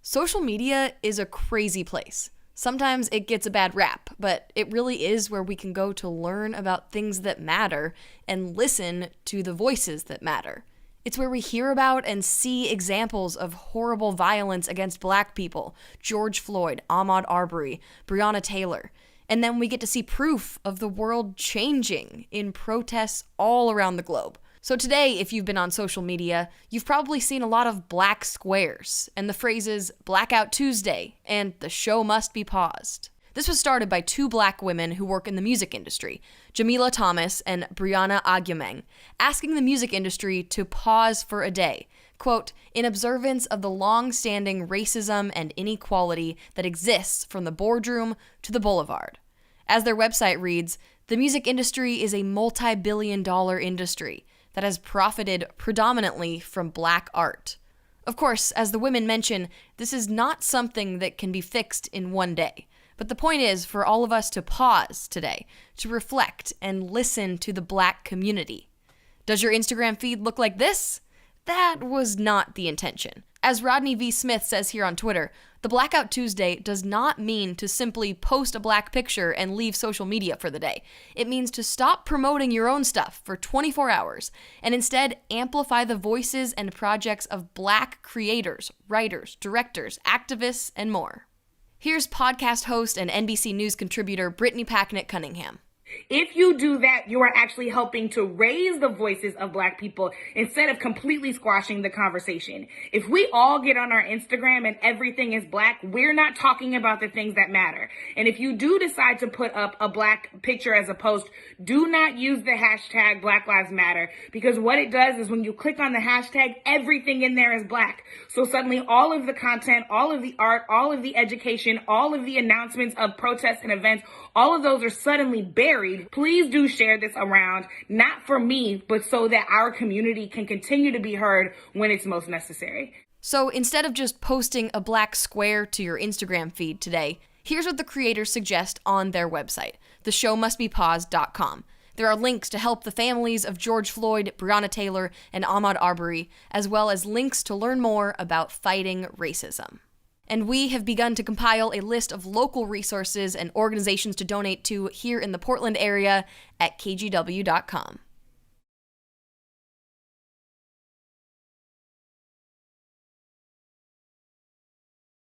Social media is a crazy place. Sometimes it gets a bad rap, but it really is where we can go to learn about things that matter and listen to the voices that matter. It's where we hear about and see examples of horrible violence against Black people, George Floyd, Ahmaud Arbery, Breonna Taylor. And then we get to see proof of the world changing in protests all around the globe. So today, if you've been on social media, you've probably seen a lot of black squares and the phrases Blackout Tuesday and the show must be paused. This was started by two Black women who work in the music industry, Jamila Thomas and Brianna Agyemang, asking the music industry to pause for a day, quote, in observance of the long-standing racism and inequality that exists from the boardroom to the boulevard. As their website reads, the music industry is a multi-billion-dollar industry that has profited predominantly from Black art. Of course, as the women mention, this is not something that can be fixed in one day. But the point is for all of us to pause today, to reflect and listen to the Black community. Does your Instagram feed look like this? That was not the intention. As Rodney V. Smith says here on Twitter, the Blackout Tuesday does not mean to simply post a Black picture and leave social media for the day. It means to stop promoting your own stuff for 24 hours and instead amplify the voices and projects of Black creators, writers, directors, activists, and more. Here's podcast host and NBC News contributor Brittany Packnett Cunningham. If you do that, you are actually helping to raise the voices of Black people instead of completely squashing the conversation. If we all get on our Instagram and everything is Black, we're not talking about the things that matter. And if you do decide to put up a Black picture as a post, do not use the hashtag Black Lives Matter, because what it does is when you click on the hashtag, everything in there is Black. So suddenly all of the content, all of the art, all of the education, all of the announcements of protests and events, all of those are suddenly buried. Please do share this around, not for me, but so that our community can continue to be heard when it's most necessary. So instead of just posting a Black square to your Instagram feed today, here's what the creators suggest on their website, theshowmustbepaused.com. There are links to help the families of George Floyd, Breonna Taylor, and Ahmaud Arbery, as well as links to learn more about fighting racism. And we have begun to compile a list of local resources and organizations to donate to here in the Portland area at kgw.com.